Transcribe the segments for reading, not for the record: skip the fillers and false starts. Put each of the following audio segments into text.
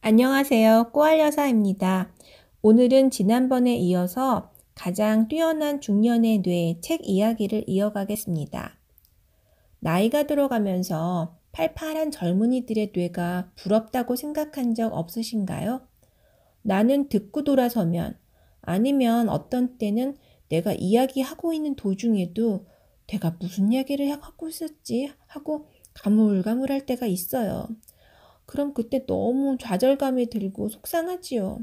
안녕하세요. 꼬알여사입니다. 오늘은 지난번에 이어서 가장 뛰어난 중년의 뇌 책 이야기를 이어가겠습니다. 나이가 들어가면서 팔팔한 젊은이들의 뇌가 부럽다고 생각한 적 없으신가요? 나는 듣고 돌아서면 아니면 어떤 때는 내가 이야기하고 있는 도중에도 내가 무슨 이야기를 하고 있었지 하고 가물가물할 때가 있어요. 그럼 그때 너무 좌절감이 들고 속상하지요.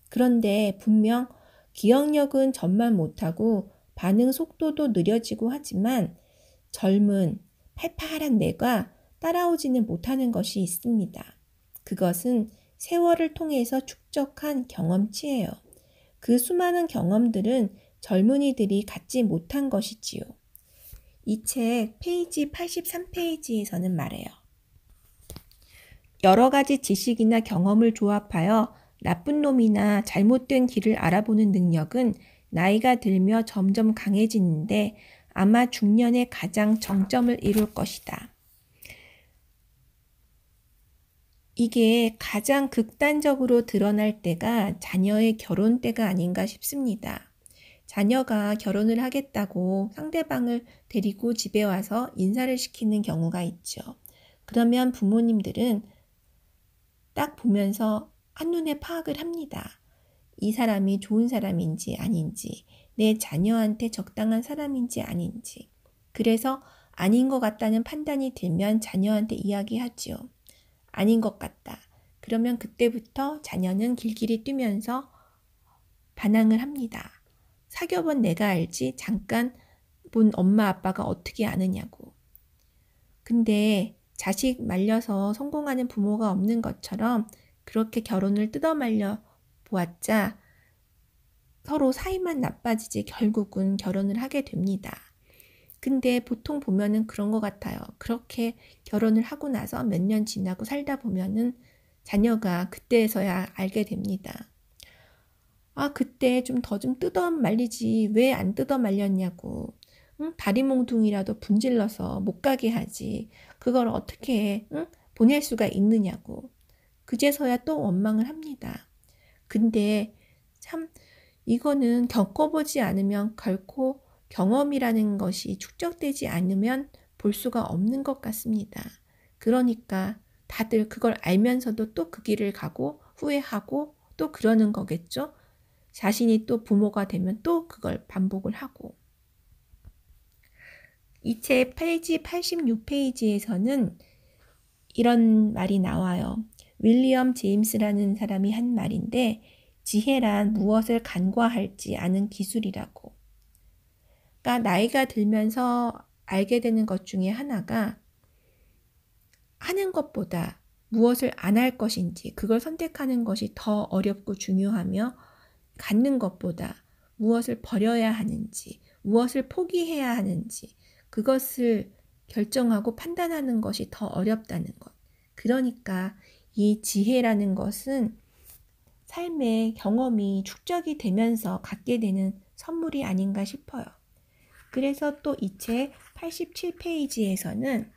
그런데 분명 기억력은 전만 못하고 반응 속도도 느려지고 하지만 젊은 팔팔한 뇌가 따라오지는 못하는 것이 있습니다. 그것은 세월을 통해서 축적한 경험치예요. 그 수많은 경험들은 젊은이들이 갖지 못한 것이지요. 이 책 페이지 83페이지에서는 말해요. 여러 가지 지식이나 경험을 조합하여 나쁜 놈이나 잘못된 길을 알아보는 능력은 나이가 들며 점점 강해지는데 아마 중년에 가장 정점을 이룰 것이다. 이게 가장 극단적으로 드러날 때가 자녀의 결혼 때가 아닌가 싶습니다. 자녀가 결혼을 하겠다고 상대방을 데리고 집에 와서 인사를 시키는 경우가 있죠. 그러면 부모님들은 딱 보면서 한눈에 파악을 합니다. 이 사람이 좋은 사람인지 아닌지, 내 자녀한테 적당한 사람인지 아닌지. 그래서 아닌 것 같다는 판단이 들면 자녀한테 이야기하지요. 아닌 것 같다. 그러면 그때부터 자녀는 길길이 뛰면서 반항을 합니다. 사귀어본 내가 알지 잠깐 본 엄마 아빠가 어떻게 아느냐고. 근데 자식 말려서 성공하는 부모가 없는 것처럼 그렇게 결혼을 뜯어말려 보았자 서로 사이만 나빠지지 결국은 결혼을 하게 됩니다. 근데 보통 보면은 그런 것 같아요. 그렇게 결혼을 하고 나서 몇 년 지나고 살다 보면은 자녀가 그때서야 알게 됩니다. 그때 좀 더 좀 뜯어 말리지 왜 안 뜯어 말렸냐고. 응? 다리 몽둥이라도 분질러서 못 가게 하지. 그걸 어떻게 보낼 수가 있느냐고. 그제서야 또 원망을 합니다. 근데 참 이거는 겪어보지 않으면 결코 경험이라는 것이 축적되지 않으면 볼 수가 없는 것 같습니다. 그러니까 다들 그걸 알면서도 또 그 길을 가고 후회하고 또 그러는 거겠죠. 자신이 또 부모가 되면 또 그걸 반복을 하고. 이 책 페이지 86페이지에서는 이런 말이 나와요. 윌리엄 제임스라는 사람이 한 말인데 지혜란 무엇을 간과할지 아는 기술이라고. 그러니까 나이가 들면서 알게 되는 것 중에 하나가 하는 것보다 무엇을 안 할 것인지 그걸 선택하는 것이 더 어렵고 중요하며 갖는 것보다 무엇을 버려야 하는지 무엇을 포기해야 하는지 그것을 결정하고 판단하는 것이 더 어렵다는 것. 그러니까 이 지혜라는 것은 삶의 경험이 축적이 되면서 갖게 되는 선물이 아닌가 싶어요. 그래서 또 이 책 87페이지에서는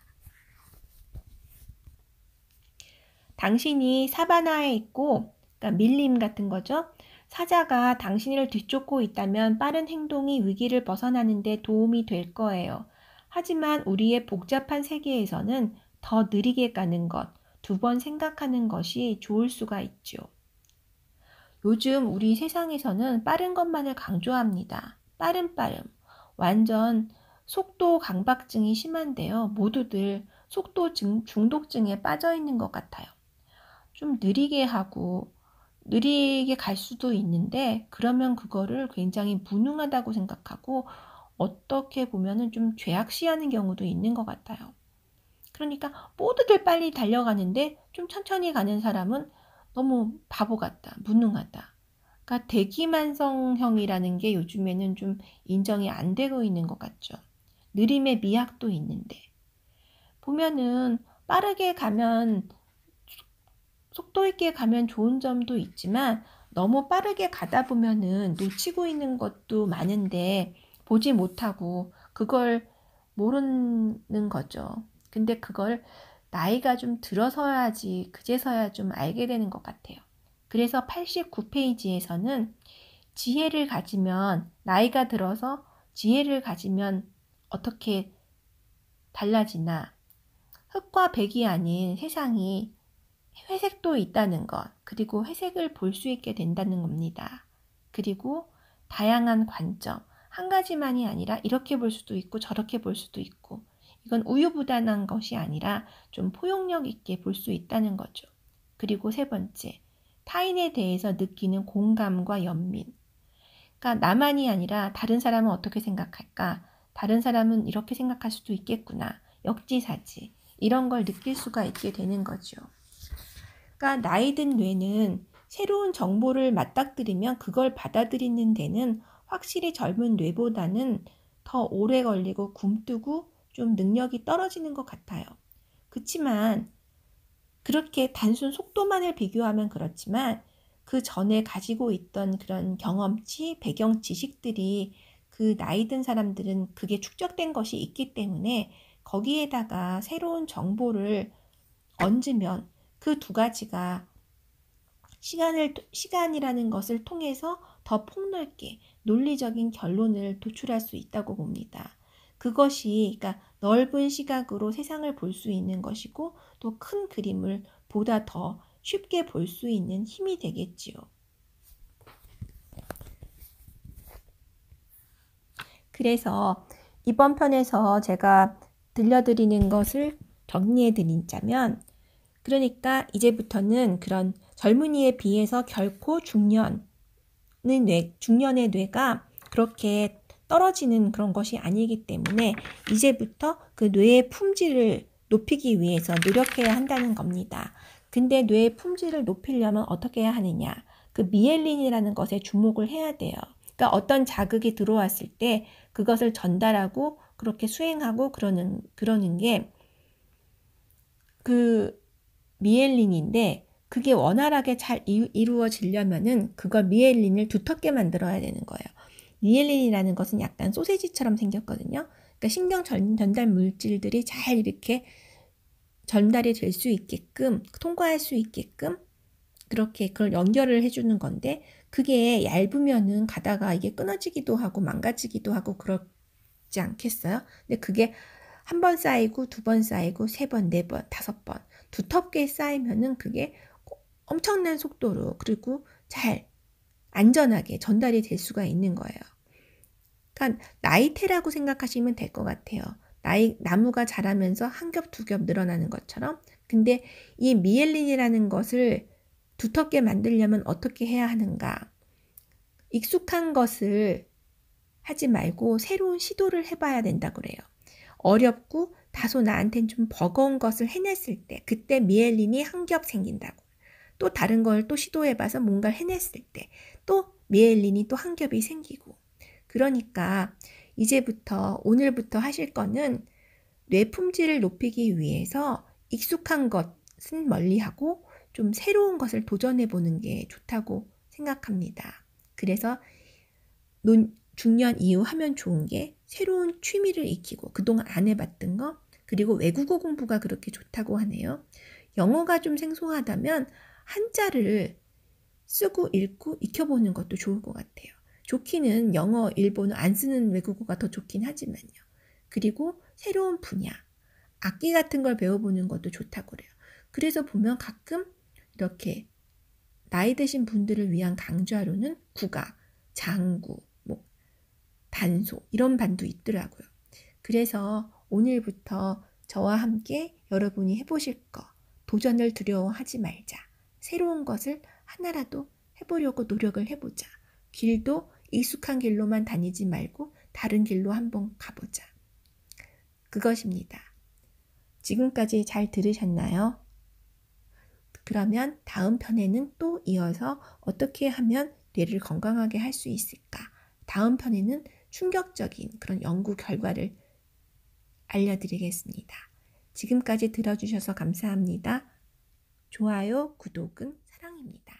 당신이 사바나에 있고, 그러니까 밀림 같은 거죠. 사자가 당신을 뒤쫓고 있다면 빠른 행동이 위기를 벗어나는 데 도움이 될 거예요. 하지만 우리의 복잡한 세계에서는 더 느리게 가는 것, 두 번 생각하는 것이 좋을 수가 있죠. 요즘 우리 세상에서는 빠른 것만을 강조합니다. 빠름. 완전 속도 강박증이 심한데요. 모두들 속도 중독증에 빠져 있는 것 같아요. 좀 느리게 하고 느리게 갈 수도 있는데 그러면 그거를 굉장히 무능하다고 생각하고 어떻게 보면은 좀 죄악시하는 경우도 있는 것 같아요. 그러니까 모두들 빨리 달려가는데 좀 천천히 가는 사람은 너무 바보 같다, 무능하다. 그러니까 대기만성형이라는 게 요즘에는 좀 인정이 안 되고 있는 것 같죠. 느림의 미학도 있는데 보면은 빠르게 가면 속도 있게 가면 좋은 점도 있지만 너무 빠르게 가다 보면은 놓치고 있는 것도 많은데 보지 못하고 그걸 모르는 거죠. 근데 그걸 나이가 좀 들어서야지 그제서야 좀 알게 되는 것 같아요. 그래서 89페이지에서는 지혜를 가지면, 나이가 들어서 지혜를 가지면 어떻게 달라지나, 흑과 백이 아닌 세상이 회색도 있다는 것, 그리고 회색을 볼 수 있게 된다는 겁니다. 그리고 다양한 관점, 한 가지만이 아니라 이렇게 볼 수도 있고 저렇게 볼 수도 있고, 이건 우유부단한 것이 아니라 좀 포용력 있게 볼 수 있다는 거죠. 그리고 세 번째, 타인에 대해서 느끼는 공감과 연민. 그러니까 나만이 아니라 다른 사람은 어떻게 생각할까? 다른 사람은 이렇게 생각할 수도 있겠구나. 역지사지. 이런 걸 느낄 수가 있게 되는 거죠. 그러니까 나이 든 뇌는 새로운 정보를 맞닥뜨리면 그걸 받아들이는 데는 확실히 젊은 뇌보다는 더 오래 걸리고 굼뜨고 좀 능력이 떨어지는 것 같아요. 그렇지만 그렇게 단순 속도만을 비교하면 그렇지만 그 전에 가지고 있던 그런 경험치, 배경 지식들이 그 나이 든 사람들은 그게 축적된 것이 있기 때문에 거기에다가 새로운 정보를 얹으면 그 두 가지가 시간이라는 것을 통해서 더 폭넓게 논리적인 결론을 도출할 수 있다고 봅니다. 그것이 그러니까 넓은 시각으로 세상을 볼 수 있는 것이고 또 큰 그림을 보다 더 쉽게 볼 수 있는 힘이 되겠지요. 그래서 이번 편에서 제가 들려드리는 것을 정리해 드리자면, 그러니까 이제부터는 그런 젊은이에 비해서 결코 중년의 뇌가 그렇게 떨어지는 그런 것이 아니기 때문에 이제부터 그 뇌의 품질을 높이기 위해서 노력해야 한다는 겁니다. 근데 뇌의 품질을 높이려면 어떻게 해야 하느냐? 그 미엘린이라는 것에 주목을 해야 돼요. 그러니까 어떤 자극이 들어왔을 때 그것을 전달하고 그렇게 수행하고 그러는 게 그 미엘린인데, 그게 원활하게 잘 이루어지려면은 그걸 미엘린을 두텁게 만들어야 되는 거예요. 미엘린이라는 것은 약간 소세지처럼 생겼거든요. 그러니까 신경 전달 물질들이 잘 이렇게 전달이 될 수 있게끔, 통과할 수 있게끔 그렇게 그걸 연결을 해주는 건데, 그게 얇으면은 가다가 이게 끊어지기도 하고 망가지기도 하고 그렇지 않겠어요? 근데 그게 한 번 쌓이고 두 번 쌓이고 세 번, 네 번, 다섯 번 두텁게 쌓이면은 그게 엄청난 속도로 그리고 잘 안전하게 전달이 될 수가 있는 거예요. 그러니까 나이테라고 생각하시면 될 것 같아요. 나무가 자라면서 한 겹, 두 겹 늘어나는 것처럼. 근데 이 미엘린이라는 것을 두텁게 만들려면 어떻게 해야 하는가? 익숙한 것을 하지 말고 새로운 시도를 해봐야 된다고 그래요. 어렵고 다소 나한텐 좀 버거운 것을 해냈을 때, 그때 미엘린이 한 겹 생긴다고. 또 다른 걸 또 시도해봐서 뭔가를 해냈을 때, 또 미엘린이 또 한 겹이 생기고. 그러니까 이제부터, 오늘부터 하실 거는 뇌 품질을 높이기 위해서 익숙한 것은 멀리하고 좀 새로운 것을 도전해보는 게 좋다고 생각합니다. 그래서 중년 이후 하면 좋은 게 새로운 취미를 익히고 그동안 안 해봤던 거, 그리고 외국어 공부가 그렇게 좋다고 하네요. 영어가 좀 생소하다면 한자를 쓰고 읽고 익혀보는 것도 좋을 것 같아요. 좋기는 영어, 일본어 안 쓰는 외국어가 더 좋긴 하지만요. 그리고 새로운 분야, 악기 같은 걸 배워보는 것도 좋다고 그래요. 그래서 보면 가끔 이렇게 나이 드신 분들을 위한 강좌로는 국악, 장구, 단소 이런 반도 있더라고요. 그래서 오늘부터 저와 함께 여러분이 해보실 거, 도전을 두려워하지 말자. 새로운 것을 하나라도 해보려고 노력을 해보자. 길도 익숙한 길로만 다니지 말고 다른 길로 한번 가보자. 그것입니다. 지금까지 잘 들으셨나요? 그러면 다음 편에는 또 이어서 어떻게 하면 뇌를 건강하게 할 수 있을까? 다음 편에는 충격적인 그런 연구 결과를 알려드리겠습니다. 지금까지 들어주셔서 감사합니다. 좋아요, 구독은 사랑입니다.